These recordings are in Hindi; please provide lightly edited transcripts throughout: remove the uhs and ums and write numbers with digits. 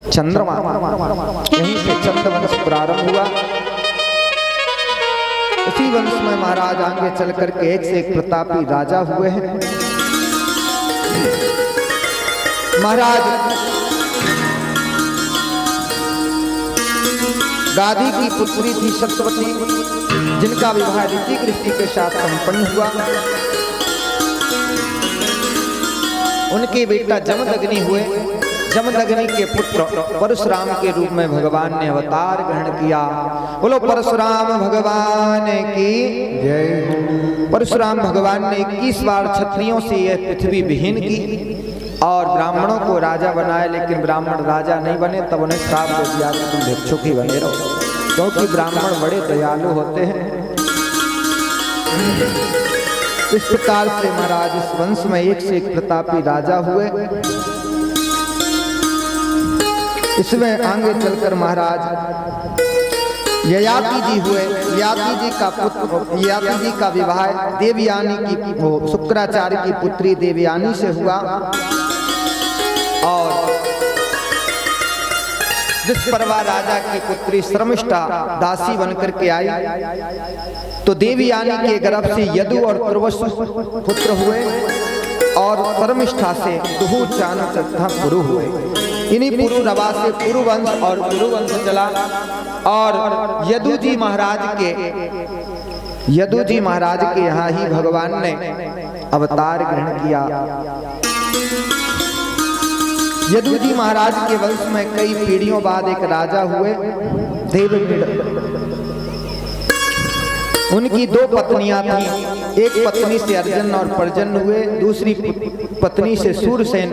चंद्रमा, यहीं से चंद्रवंश प्रारंभ हुआ। इसी वंश में महाराज आगे चल करके एक से एक प्रतापी राजा हुए हैं। महाराज गादी की पुत्री थी सत्यवती, जिनका विवाह ऋषि ऋषि के साथ संपन्न हुआ। उनके बेटा जमदग्नि हुए। जमदग्नि के पुत्र परशुराम के रूप में भगवान ने अवतार ग्रहण किया। बोलो परशुराम भगवान की जय। परशुराम भगवान ने 21 बार क्षत्रियों से यह पृथ्वी विहीन की और ब्राह्मणों को राजा बनाया, लेकिन ब्राह्मण राजा नहीं बने। तब उन्हें श्राप दे दिया कि तुम भिक्षुक ही बने रहो, क्योंकि ब्राह्मण बड़े दयालु होते हैं। इस प्रकार से महाराज इस वंश में एक से एक प्रतापी राजा हुए। इसमें आगे चलकर महाराज ययाति जी हुए। ययाति जी का पुत्र, ययाति जी का विवाह देवयानी की शुक्राचार्य की पुत्री देवयानी से हुआ। और दुष्पर्वा राजा की पुत्री श्रमिष्ठा दासी बनकर के आई, तो देवयानी के गर्भ से यदु और तुर्वसु पुत्र हुए और श्रमिष्ठा से दुहु चान तथा पुरु हुए। इन्हीं पुरुरवा से पुरुवंश और पुरुवंश चला। और यदु जी महाराज के यहाँ ही भगवान ने अवतार ग्रहण किया। यदु जी महाराज के वंश में कई पीढ़ियों बाद एक राजा हुए, देवमीड़। उनकी 2 पत्नियां थीं। एक पत्नी से अर्जुन और पर्जन हुए, दूसरी पत्नी से सूरसेन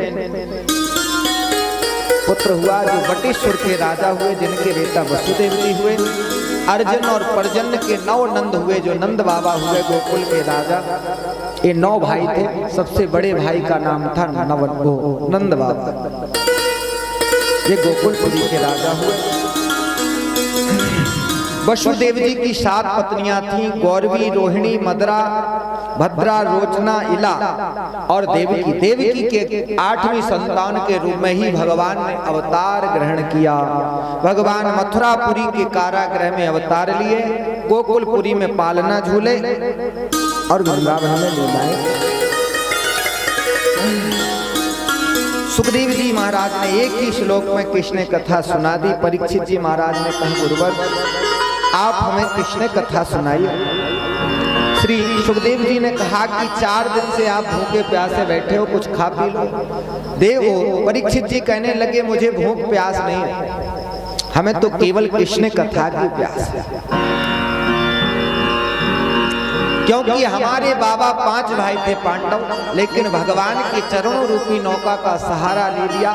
पुत्र हुआ, जो बटेश्वर के राजा हुए, जिनके बेटा वसुदेव जी हुए। अर्जुन और पर्जन के 9 नंद हुए, जो नंद बाबा हुए गोकुल के राजा। ये 9 भाई थे। सबसे बड़े भाई का नाम था नंद बाबा। ये गोकुलपुरी के राजा हुए। वसुदेव जी की 7 पत्नियां थीं, गौरवी, रोहिणी, मदरा, भद्रा, रोचना, इला और देवकी। देवकी के 8वीं संतान के रूप में ही भगवान ने अवतार ग्रहण किया। भगवान मथुरापुरी के कारागृह में अवतार लिए, गोकुलपुरी में पालना झूले और वृंदावन में लीलाएं। सुखदेव जी महाराज ने एक ही श्लोक में कृष्ण कथा सुना दी। परीक्षित जी महाराज ने कहा, गुरुवर आप हमें कृष्ण कथा सुनाइए। श्री सुखदेव जी ने कहा कि 4 दिन से आप भूखे प्यासे बैठे हो, कुछ खा पी लो। परीक्षित जी कहने लगे, मुझे भूख प्यास नहीं, हमें तो केवल कृष्ण कथा की प्यास है। क्योंकि हमारे बाबा 5 भाई थे पांडव, लेकिन भगवान के चरणों रूपी नौका का सहारा ले लिया।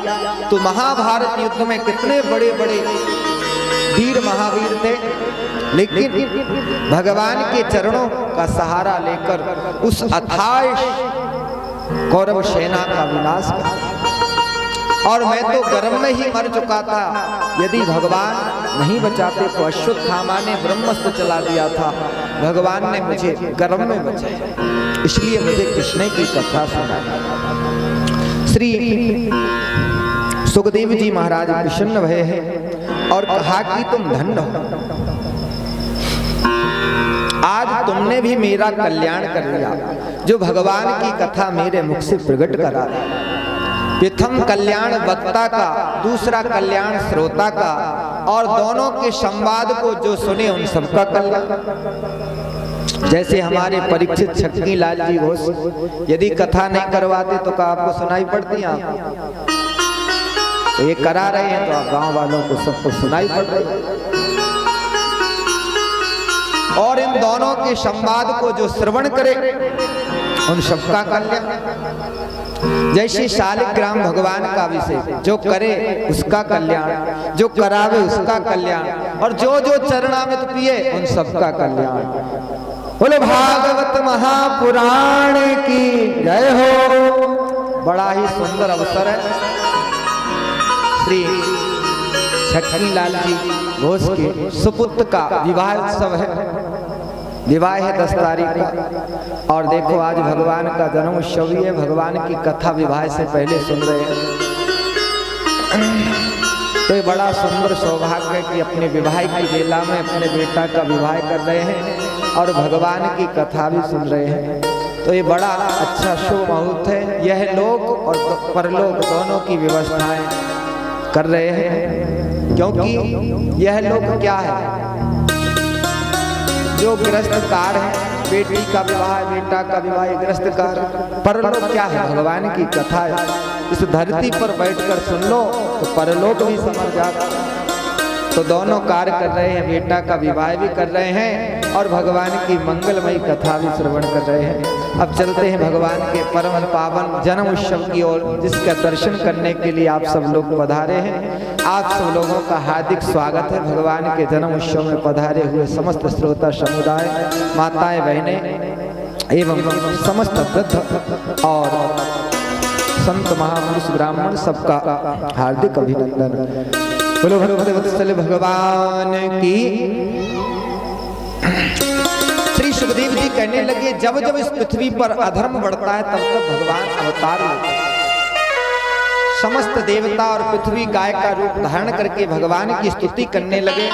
तो महाभारत युद्ध में कितने बड़े बड़े वीर महावीर थे, लेकिन भगवान के चरणों का सहारा लेकर उस अथाह कौरव सेना का विनाश किया। और मैं तो गर्भ में ही मर चुका था, यदि भगवान नहीं बचाते तो अश्वत्थामा ने ब्रह्मास्त्र चला दिया था। भगवान ने मुझे गर्भ में बचाया, इसलिए मुझे कृष्ण की कथा सुनाई। श्री सुखदेव जी महाराज प्रसन्न भये हैं और कहा कि तुम धन्य हो, आज तुमने भी मेरा कल्याण कर लिया, जो भगवान की कथा मेरे मुख से प्रकट करा। प्रथम कल्याण वक्ता का, दूसरा कल्याण श्रोता का, और दोनों के संवाद को जो सुने उन सबका कल्याण। जैसे हमारे परीक्षित छक्की लाल जी घोष यदि कथा नहीं करवाते तो क्या आपको सुनाई पड़ती? आप तो ये करा रहे हैं तो आप गांव वालों को सबको सुनाई पड़ रही है। और इन दोनों के संवाद को जो श्रवण करे उन सबका कल्याण। जैसे शालिग्राम भगवान का विषय, जो करे उसका कल्याण, जो करावे उसका कल्याण, और जो जो चरणामृत पिए उन सबका कल्याण। बोलो भागवत महापुराण की जय हो। बड़ा ही सुंदर अवसर है। श्री छक्की लाल जी घोष के सुपुत्र का विवाह उत्सव है। विवाह है 10 तारीख का। और देखो आज भगवान का जन्म उत्सव है। भगवान की कथा विवाह से पहले सुन रहे हैं। तो ये बड़ा सुंदर सौभाग्य है कि अपने विवाह की बेला में अपने बेटा का विवाह कर रहे हैं और भगवान की कथा भी सुन रहे हैं। तो ये बड़ा अच्छा शुभ मुहूर्त है। यह लोक और परलोक दोनों की व्यवस्थाएं कर रहे हैं, क्योंकि यह लोक क्या है, जो गृहस्थ कार्य है, बेटी का विवाह, बेटा का विवाह, गृहस्थ कार्य। परलोक क्या है, भगवान की कथा है। इस धरती पर बैठकर सुन लो तो परलोक भी समझ जाता। तो दोनों कार्य कर रहे हैं, बेटा का विवाह भी कर रहे हैं और भगवान की मंगलमयी कथा भी श्रवण कर रहे हैं। अब चलते हैं भगवान के परम पावन जन्म उत्सव की ओर, जिसका दर्शन करने के लिए आप सब लोग पधारे हैं। आप सब लोगों का हार्दिक स्वागत है। भगवान के जन्म उत्सव में पधारे हुए समस्त श्रोता समुदाय, माताएं, बहनें एवं समस्त वृद्ध और संत महापुरुष ब्राह्मण सबका हार्दिक अभिनंदन। बोलो भगवत्सल भगवान की। श्री सुखदेव जी कहने लगे, जब जब इस पृथ्वी पर अधर्म बढ़ता है तब तब भगवान अवतार लेते हैं। समस्त देवता और पृथ्वी गाय का रूप धारण करके भगवान की स्तुति करने लगे।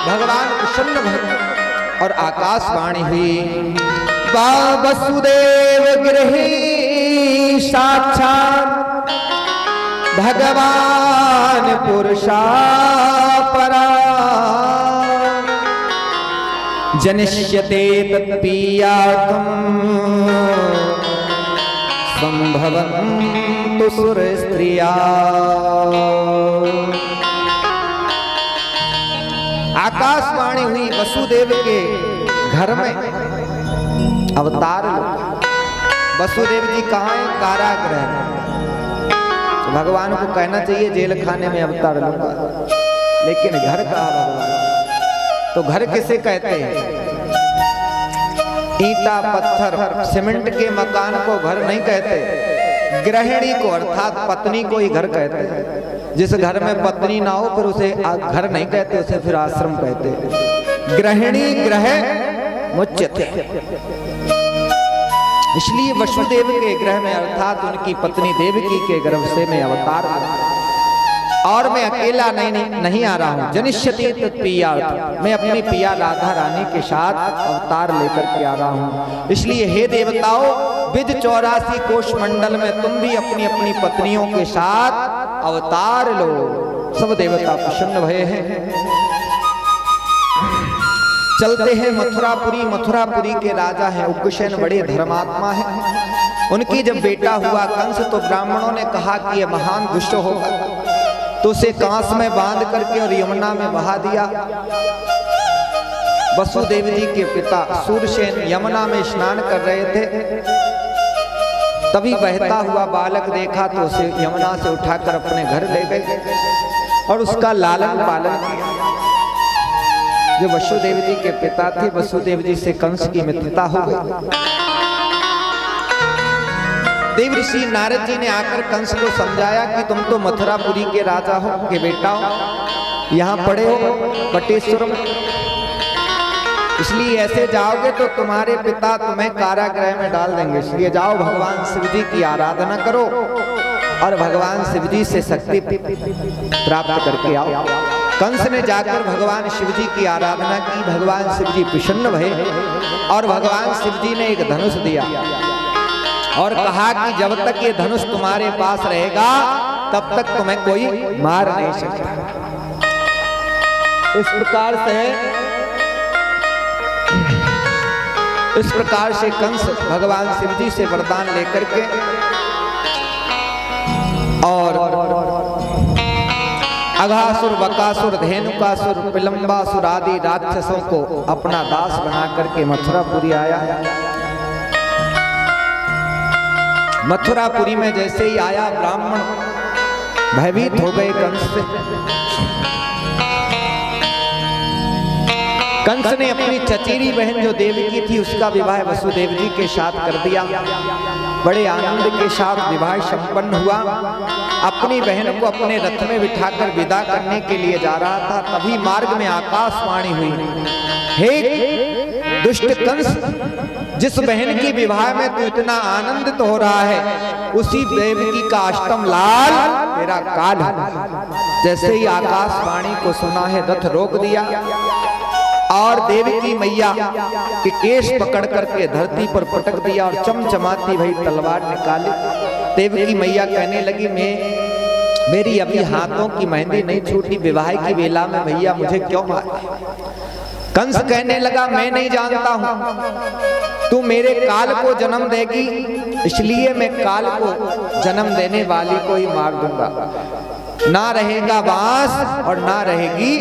भगवान प्रसन्न भरे और आकाशवाणी हुई, वसुदेव गृहे साक्षात् भगवान पुरुषा परा, जनिष्यते तत्पीयार्थं संभवन्तु सुरस्त्रिया। आकाशवाणी हुई, वसुदेव के घर में अवतार। वसुदेव जी कहाँ हैं, कारागृह में। तो भगवान को कहना चाहिए जेल खाने में अवतार लूंगा, लेकिन घर कहाँ भगवान। तो घर किसे कहते हैं, ईंटा पत्थर सीमेंट के मकान को घर नहीं कहते, गृहिणी को अर्थात पत्नी को ही घर कहते हैं। जिस घर में पत्नी ना हो फिर उसे घर नहीं कहते, उसे फिर आश्रम कहते हैं। गृहिणी ग्रह मुच्यते, इसलिए वसुदेव के गृह में अर्थात उनकी पत्नी देवकी के गर्भ से मैं अवतार और मैं अकेला नहीं आ रहा हूँ। जनिष्यति तत्प्रियार्थ, मैं अपनी पिया राधा रानी के साथ अवतार लेकर के आ रहा हूँ। इसलिए हे देवताओं, विज 84 कोष मंडल में तुम भी अपनी अपनी पत्नियों के साथ अवतार लो। सब देवता प्रसन्न भये हैं। चलते हैं मथुरापुरी। मथुरापुरी के राजा हैं उग्रसेन, बड़े धर्मात्मा हैं। उनकी जब बेटा हुआ कंस, तो ब्राह्मणों ने कहा कि यह महान दुष्ट होगा, तो उसे कांस में बांध करके और यमुना में बहा दिया। वसुदेव जी के पिता सूरसेन यमुना में स्नान कर रहे थे, तभी बहता हुआ बालक देखा तो उसे यमुना से उठाकर अपने घर ले गए और उसका लालन पालन किया। जो वसुदेव जी के पिता थे, वसुदेव जी से कंस की मित्रता हो गई। देव ऋषि नारद जी ने आकर कंस को समझाया कि तुम तो मथुरापुरी के राजा हो, के बेटा हो, यहाँ पड़े हो बटेश्वर में, इसलिए ऐसे जाओगे तो तुम्हारे पिता तुम्हें कारागृह में डाल देंगे। इसलिए जाओ, भगवान शिव जी की आराधना करो और भगवान शिव जी से शक्ति प्राप्त करके आओ। कंस ने जाकर भगवान शिव जी की आराधना की। भगवान शिव जी प्रसन्न भये और भगवान शिव जी ने एक धनुष दिया और कहा कि जब तक ये धनुष तुम्हारे पास रहेगा तब तक तुम्हें कोई मार नहीं सकता। इस प्रकार से कंस भगवान शिव जी से वरदान लेकर के और अघासुर, बकासुर, धेनुकासुर, पिलंबासुर आदि राक्षसों को अपना दास बना करके मथुरापुरी आया। मथुरापुरी में जैसे ही आया, ब्राह्मण भयभीत हो गए कंस से। कंस ने अपनी चचेरी बहन जो देवकी थी उसका विवाह वसुदेव जी के साथ कर दिया। बड़े आनंद के साथ विवाह संपन्न हुआ। अपनी बहन को अपने रथ में बिठाकर विदा करने के लिए जा रहा था, तभी मार्ग में आकाशवाणी हुई, हे दुष्ट कंस, जिस बहन की विवाह में तू इतना आनंदित हो रहा है, उसी देवकी का अष्टम लाल तेरा काल है। जैसे ही आकाशवाणी को सुना है, रथ रोक दिया और देवकी मैया के केश पकड़ करके धरती पर पटक दिया और चमचमाती भई तलवार निकाली। देवकी मैया कहने लगी, मेरी अभी हाथों की मेहंदी नहीं छूटी, विवाह की वेला में भैया मुझे क्यों मारे? कंस कहने लगा, मैं नहीं जानता हूं, तू मेरे काल को जन्म देगी, इसलिए मैं काल को जन्म देने वाली को ही मार दूंगा। ना रहेगा बांस और ना रहेगी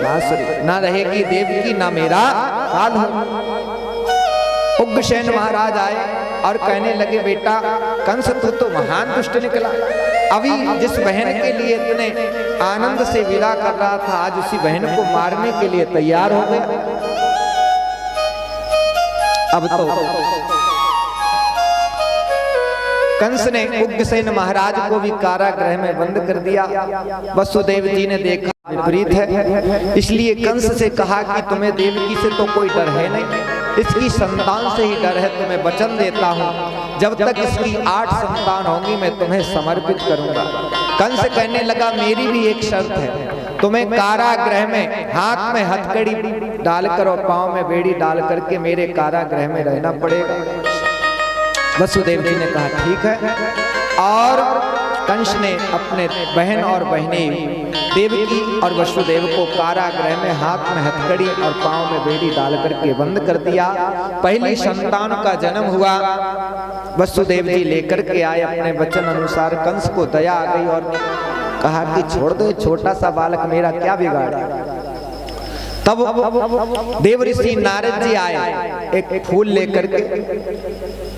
बांसुरी, ना रहेगी देवकी, ना मेरा काल हो। उग्रसेन महाराज आए और कहने लगे, बेटा कंस तू तो महान दुष्ट निकला। अभी जिस बहन के लिए इतने आनंद से विदा कर रहा था, आज उसी बहन को मारने के लिए तैयार हो गया। अब तो कंस ने उग्रसेन महाराज को भी कारागृह में बंद कर दिया। वसुदेव जी ने देखा विपरीत है, इसलिए कंस से कहा कि तुम्हें देवकी से तो कोई डर है नहीं, इसकी संतान से ही डर है। तुम्हें वचन देता हूं, जब तक इसकी 8 संतान होंगी मैं तुम्हें समर्पित करूंगा। कंस कहने लगा, मेरी भी एक शर्त है, तुम्हें कारागृह में हाथ में हथकड़ी डालकर और पांव में बेड़ी डाल करके मेरे कारागृह में रहना पड़ेगा। वसुदेव जी ने कहा ठीक है, और कंस ने अपने बहन और बहनें देवकी और वसुदेव को कारागृह में हाथ में हथकड़ी और पांव में बेड़ी डाल करके बंद कर दिया। पहली संतान का जन्म हुआ, वसुदेव जी लेकर के आए अपने वचन अनुसार। कंस को दया आ गई और कहा कि छोड़ दो, छोटा सा बालक मेरा क्या बिगाड़े। तब देव ऋषि नारद जी आए, एक फूल लेकर के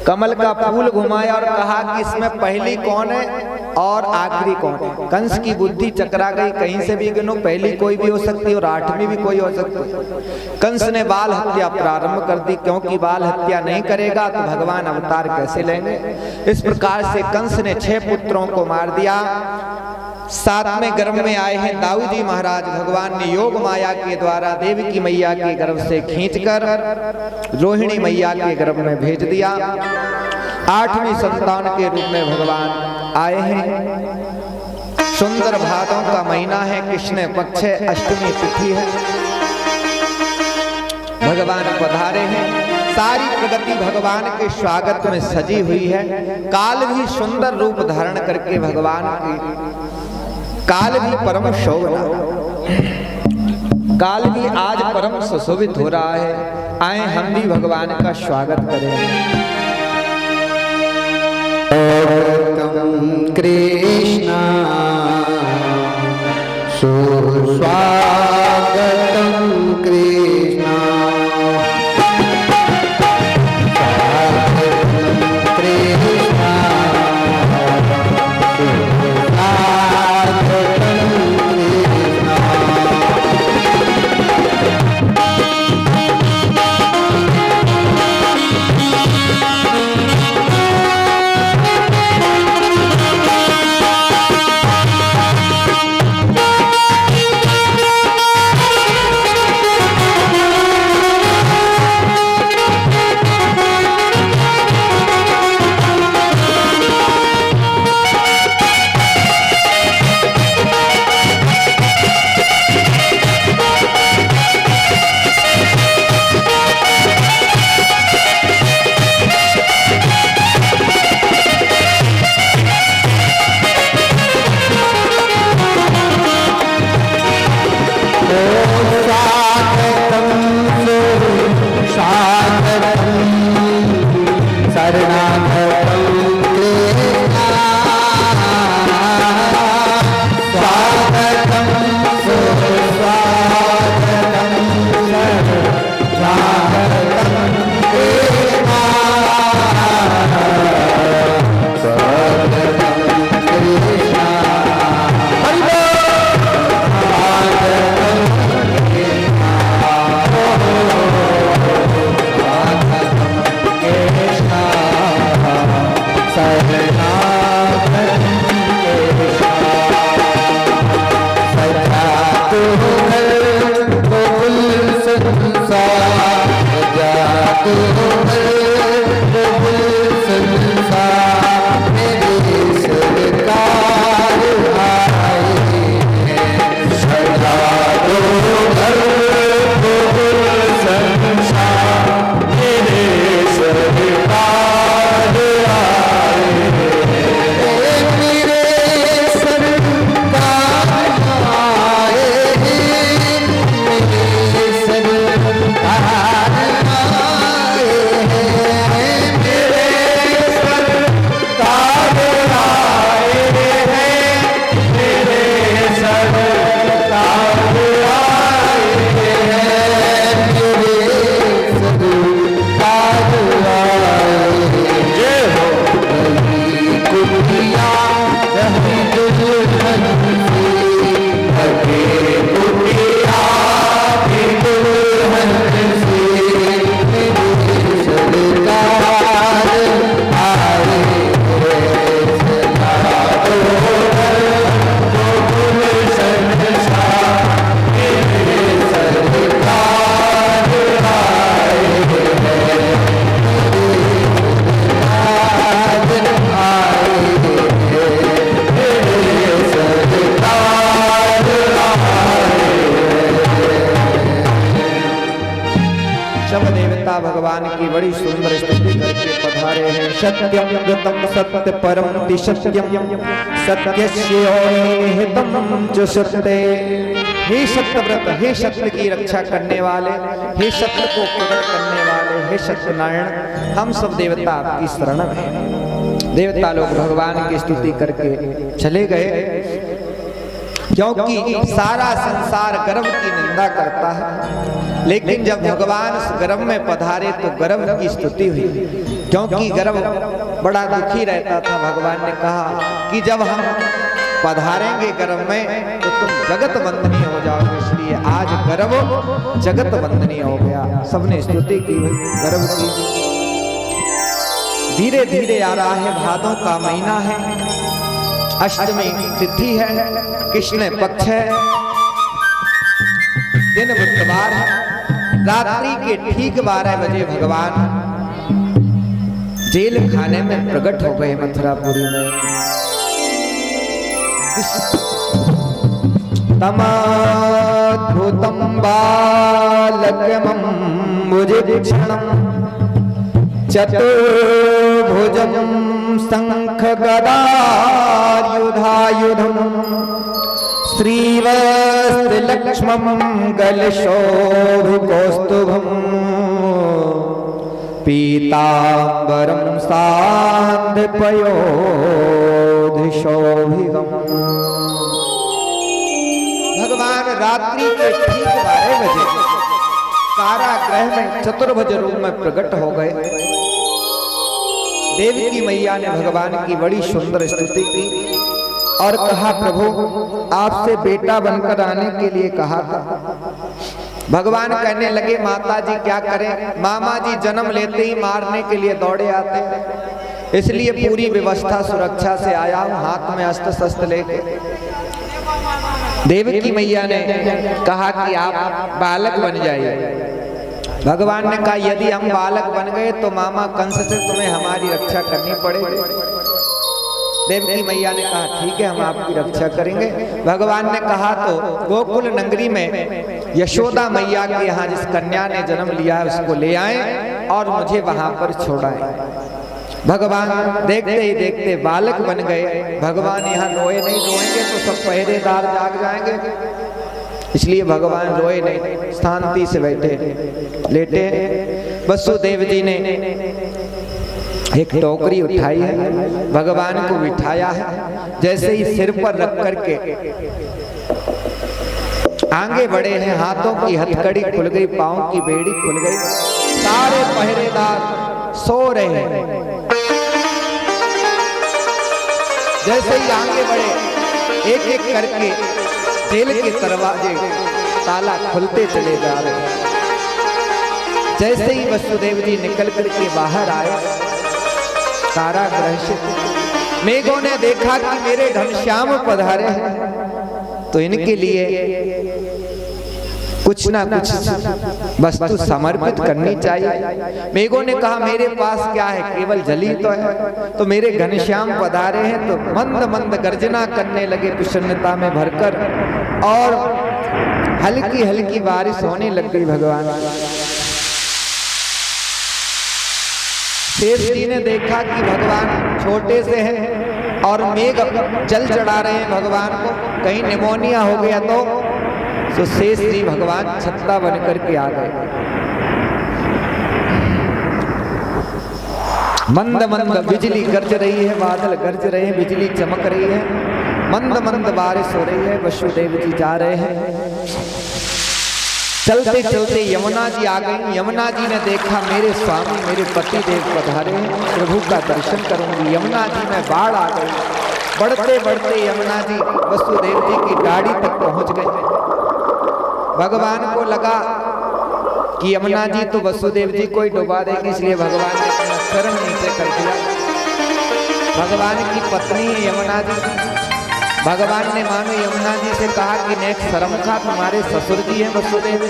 कमल का फूल घुमाया और कहा कि इसमें पहली कौन है और आखिरी कौन है। कंस की बुद्धि चकरा गई, कहीं से भी गिनो, पहली कोई भी हो सकती है और 8वीं भी कोई हो सकती है। कंस ने बाल हत्या प्रारंभ कर दी, क्योंकि बाल हत्या नहीं करेगा तो भगवान अवतार कैसे लेंगे। इस प्रकार से कंस ने 6 पुत्रों को मार दिया। 7वें गर्भ में आए हैं दाऊ जी महाराज। भगवान ने योग माया के द्वारा देवकी मैया के गर्भ से खींचकर रोहिणी मैया के गर्भ में भेज दिया। 8वीं संतान के रूप में भगवान आए हैं। सुंदर भादों का महीना है, कृष्ण पक्ष अष्टमी तिथि है, भगवान पधारे हैं। सारी प्रगति भगवान के स्वागत में सजी हुई है। काल भी सुंदर रूप धारण करके भगवान की, काल भी परम शोभना, काल भी आज परम सुशोभित हो रहा है। आए हम भी भगवान का स्वागत करें। कृष्णा सुस्वागतम कृष्णा, गोकुल संसार जातु देवता भगवान की बड़ी सुंदर स्तुति करके पधारे हैं। सत्यम गतम सत्य परम सत्यम सत्यस्योनिहितम च सत्ये। हे सत्यव्रत, हे सत्य की रक्षा करने वाले, हे सत्य को प्रकट करने वाले, हे सत्यनारायण, हम सब देवता आपकी शरण में। देवता लोग भगवान की स्तुति करके चले गए, क्योंकि सारा संसार गर्व की निंदा करता है, लेकिन जब भगवान उस गर्व में पधारे तो गर्व की स्तुति हुई, क्योंकि गर्व बड़ा दुखी रहता था। भगवान ने कहा कि जब हम पधारेंगे गर्व में तो तुम जगत वंदनीय हो जाओगे, इसलिए आज गर्व जगत वंदनीय हो गया। सबने स्तुति की, गर्व की। धीरे धीरे आ रहा है, भादों का महीना है, अष्टमी तिथि है, कृष्ण पक्ष है, दिन बुधवार है। रात्रि के ठीक 12 बजे भगवान जेल खाने में प्रकट हो गए मथुरापुरी में। तमाद्भुतं बालकमं भुजभूषणं चतुर्भुजं शङ्खगदायुधायुधं श्रीवत्सलक्ष्मं गलशोभिकौस्तुभं पीताम्बरं सान्ध्यपयोधिशोभिगम्। भगवान रात्रि के ठीक 12 बजे कारागृह में चतुर्भुज रूप में प्रकट हो गए। देवी की मैया ने भगवान की बड़ी सुंदर स्तुति की और कहा, प्रभु आपसे बेटा बनकर आने के लिए कहा था। भगवान कहने लगे, माता जी क्या करें, मामा जी जन्म लेते ही मारने के लिए दौड़े आते, इसलिए पूरी व्यवस्था सुरक्षा से आया हूं, हाथ में अस्त्र शस्त्र लेके। देवी की मैया ने कहा कि आप बालक बन जाइए। भगवान ने कहा, यदि हम बालक बन गए तो मामा कंस से तुम्हें हमारी रक्षा करनी पड़ेगी। देवी की मैया ने कहा, ठीक है, हम आपकी रक्षा करेंगे। भगवान ने कहा, तो गोकुल नगरी में यशोदा मैया के यहाँ जिस कन्या ने जन्म लिया है उसको ले आए और मुझे वहां पर छोड़ाए। भगवान देखते ही देखते बालक बन गए। भगवान यहाँ रोए नहीं, रोएंगे तो सब पहरेदार जाग जाएंगे, इसलिए भगवान रोए नहीं, शांति से बैठे लेटे। वसुदेव जी ने एक टोकरी उठाई है, भगवान को बिठाया है, जैसे ही सिर पर रख करके आगे बढ़े हैं, हाथों की हथकड़ी खुल गई, पांव की बेड़ी खुल गई, सारे पहरेदार सो रहे हैं। जैसे ही आगे बढ़े, एक एक करके जेल के दरवाजे ताला खुलते चले जा रहे हैं। जैसे ही वसुदेव जी निकल करके बाहर आए कारागृह से, मेघों ने देखा कि मेरे घनश्याम पधारे हैं, तो इनके लिए कुछ ना कुछ वस्तु समर्पित करनी चाहिए। मेघों ने कहा, मेरे पास क्या है, केवल जली तो है, तो मेरे घनश्याम पधारे हैं। तो मंद मंद गर्जना करने लगे प्रसन्नता में भरकर, और हल्की हल्की बारिश होने लग गई। भगवान शेष जी ने देखा कि भगवान छोटे से हैं और मेघ जल चढ़ा रहे हैं भगवान को, कहीं निमोनिया हो गया तो शेष जी भगवान छत्ता बन करके आ गए। मंद मंद बिजली गरज रही है, बादल गरज रहे हैं, बिजली चमक रही है, मंद मंद बारिश हो रही है। वसुदेव जी जा रहे हैं, चलते चलते यमुना जी आ गई। यमुना जी ने देखा, मेरे स्वामी मेरे पति देव पधारे हैं, प्रभु का दर्शन करूंगी। यमुना जी में बाढ़ आ गई। बढ़ते बढ़ते यमुना जी वसुदेव जी की गाड़ी तक पहुंच गए। भगवान को लगा कि यमुना जी तो वसुदेव जी को ही डुबा देगी, इसलिए भगवान ने अपना चरण नीचे कर दिया। भगवान की पत्नी है यमुना जी। भगवान ने मानो यमुना जी से कहा कि नेक शर्म खा, तुम्हारे ससुर जी हैं वसुदेव,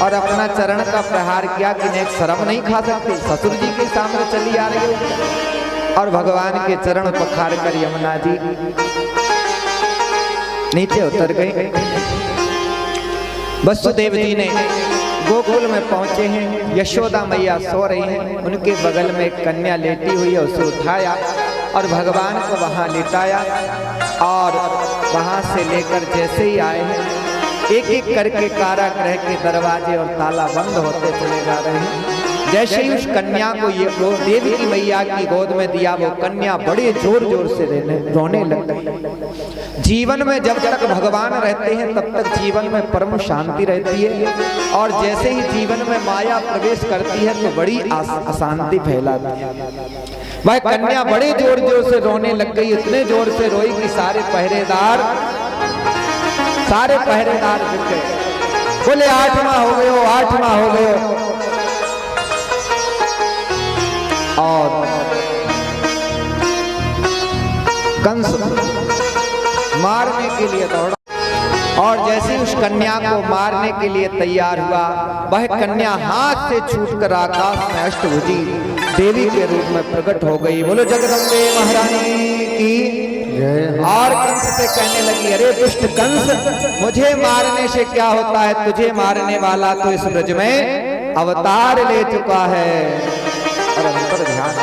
और अपना चरण का प्रहार किया कि नेक शर्म नहीं खा सकती, ससुर जी के सामने चली आ रही है। और भगवान के चरण पखार कर यमुना जी नीचे उतर गए। वसुदेव जी ने गोकुल में पहुंचे हैं। यशोदा मैया सो रही हैं, उनके बगल में एक कन्या लेटी हुई है, उसे उठाया और भगवान को वहां लिटाया और वहां से लेकर जैसे ही आए हैं, एक एक करके कारागृह के दरवाजे और ताला बंद होते चले जा रहे हैं। जैसे ही उस कन्या को ये देवी की मैया की गोद में दिया, वो कन्या बड़े जोर जोर से रोने लग गई। जीवन में जब तक भगवान रहते हैं तब तक जीवन में परम शांति रहती है, और जैसे ही जीवन में माया प्रवेश करती है तो बड़ी अशांति फैलाती है। वह कन्या बड़े जोर जोर से रोने लग गई, इतने जोर से रोई कि सारे पहरेदार जुट गए। बोले 8वां हो गए हो, 8वां हो गए हो। और कंस मारने के लिए दौड़ा, और जैसे उस कन्या को मारने के लिए तैयार हुआ, वह कन्या हाथ से छूटकर आकाश में अष्टभुजी देवी के रूप में प्रकट हो गई। बोलो जगदम्बे महारानी की। और कंस से कहने लगी, अरे दुष्ट कंस, मुझे मारने से क्या होता है? तुझे मारने वाला तो इस ब्रज में अवतार ले चुका है। और अंतर ध्यान,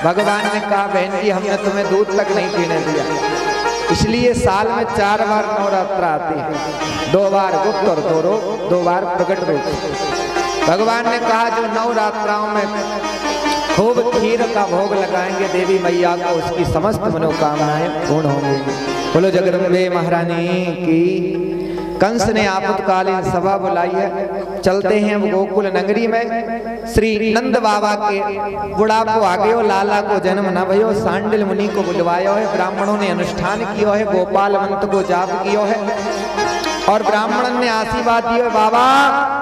भगवान ने कहा, बहन जी हमने तुम्हें दूध तक नहीं पीने दिया, इसलिए साल में 4 बार नवरात्र आती है, 2 बार गुप्त और 2 बार प्रकट रूप। भगवान ने कहा जो नवरात्राओं में खूब खीर का भोग लगाएंगे देवी मैया को, उसकी समस्त मनोकामनाएं पूर्ण होंगी। बोलो जगदम्बे महारानी की। कंस ने आपत्कालीन सभा बुलाई है। चलते हैं अब गोकुल नगरी में। श्री नंद बाबा के बुढ़ापो आ गयो, लाला को जन्म न भयो, सांडिल मुनि को बुलवायो है, ब्राह्मणों ने अनुष्ठान कियो है, गोपालवंत को जाप कियो है, और ब्राह्मणन ने आशीर्वाद दियो, बाबा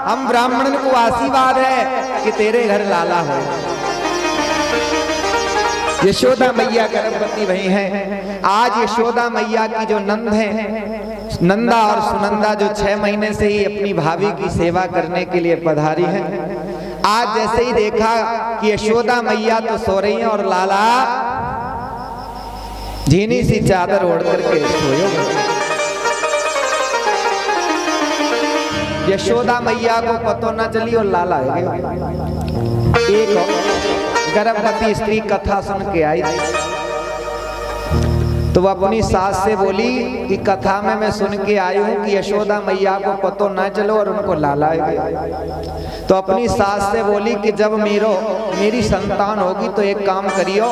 हम ब्राह्मणन को आशीर्वाद है कि तेरे घर लाला हो। यशोदा मैया गर्भवती भई हैं। आज यशोदा मैया की जो नंद है, नंदा और सुनंदा, जो 6 महीने से ही अपनी भाभी की सेवा करने के लिए पधारी हैं, आज जैसे ही देखा कि यशोदा मैया तो सो रही हैं और लाला झीनी सी चादर ओढ़ करके सोए। यशोदा मैया को पतो न चली और लाला एक गर्भवती स्त्री कथा सुन के आई, तो वह अपनी सास से बोली कि कथा में मैं सुन के आई हूं कि यशोदा मैया को पतो न चलो और उनको लाला है। तो अपनी सास से बोली कि जब मेरी संतान होगी तो एक काम करियो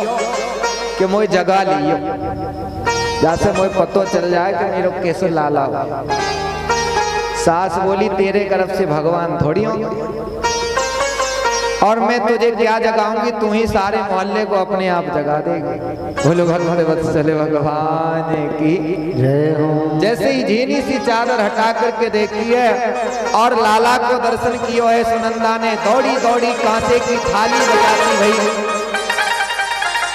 कि मोए जगा लियो, जैसे मोए पतो चल जाए कि मेरे कैसे लाला हो। सास बोली तेरे तरफ से भगवान थोड़ी होंगे, और मैं तुझे क्या जगाऊंगी, तू ही सारे मोहल्ले को अपने आप जगा देगी। बोलो भगवत्सल भगवान की जय हो। जैसे ही झीनी सी चादर हटा करके देखी है और लाला को दर्शन किया है, सुनंदा ने दौड़ी दौड़ी कांसे की थाली बजाती भई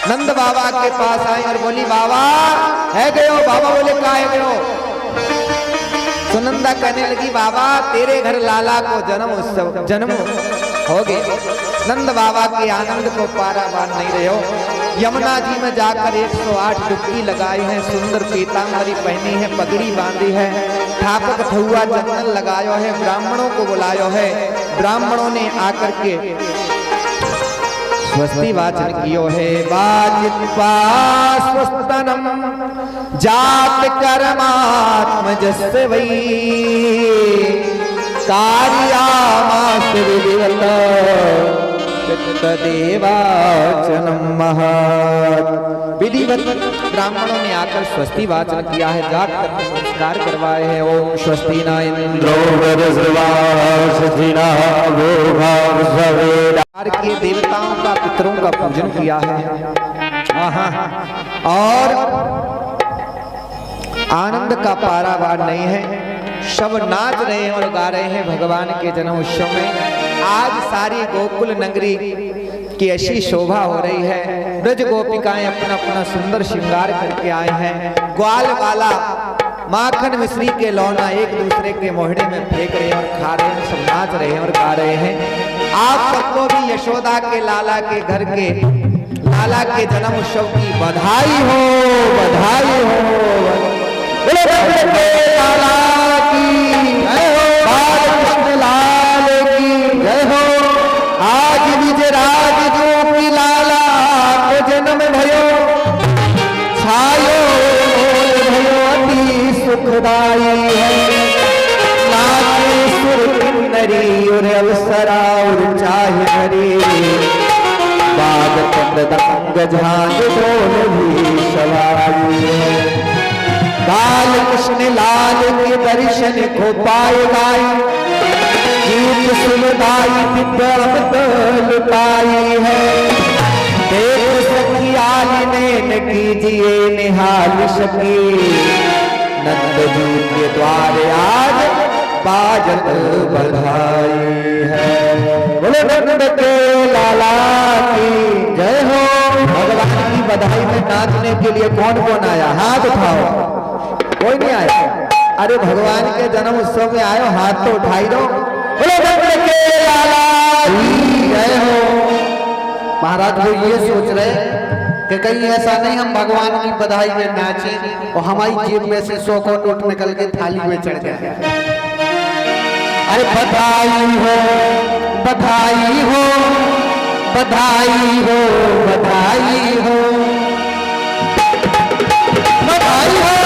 नंद बाबा के पास आई और बोली बाबा है गयो। बाबा बोले का है गयो। सुनंदा कहने लगी बाबा तेरे घर लाला को जन्म हो गए। नंद बाबा के आनंद को पारावार नहीं रहे हो। यमुना जी में जाकर 108 डुबकी लगाई है, सुंदर पीतांबरी पहनी है, पगड़ी बांधी है, ठापक ठुआ चंदन लगायो है, ब्राह्मणों को बुलायो है। ब्राह्मणों ने आकर के स्वस्ति वाचन कियो है। वाचित्वा स्वस्तनम जात कर्मात्म जस्य वै कार्यामास विधिवत तदेवाचनम महत्। विधिवत ब्राह्मणों ने आकर स्वस्ति वाचन किया है, जात कर्म संस्कार करवाए हैं। ओम स्वस्ति न इंद्रो के देवताओं का पितरों का पूजन किया है। और आनंद का पारावार नहीं है। सब नाच रहे हैं और गा रहे हैं भगवान के जन्म उत्सव में। आज सारी गोकुल नगरी की ऐसी शोभा हो रही है। ब्रज गोपिकाएं अपना अपना सुंदर श्रृंगार करके आए हैं। ग्वाल वाला माखन मिश्री के लौना एक दूसरे के मोहड़े में फेंक रहे हैं और खा रहे हैं, सब नाच रहे हैं और गा रहे हैं। आप सबको भी यशोदा के लाला के घर के लाला के जन्म उत्सव की बधाई हो, बधाई हो। लाला की बाल कृष्ण लाल नाचे सुर किन्नरी और अवसरा और चाहे हरी बाजत मृदंग झांझ ढोल भी सवारी है। बाल कृष्ण लाल के दर्शन को पाए गाई गीत सुनदाई विद्यामत लुटाई है। देख सखियाल नैन कीजिए निहाल सकी नंद जी के द्वारे आज बाजत बधाई है। बोले नंद के लाला की जय हो। भगवान की बधाई में नाचने के लिए कौन कौन आया? हाथ उठाओ। कोई नहीं आया? अरे भगवान के जन्म उत्सव में आयो, हाथ तो उठाई दो। बोले नंद के लाला की जय हो। महाराज वो ये सोच रहे कि कहीं ऐसा नहीं हम भगवान की बधाई में नाचें और हमारी जेब में से 100 का नोट निकल के थाली में चढ़ जाए। अरे बधाई हो बधाई हो बधाई हो बधाई हो बधाई हो।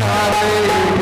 Hare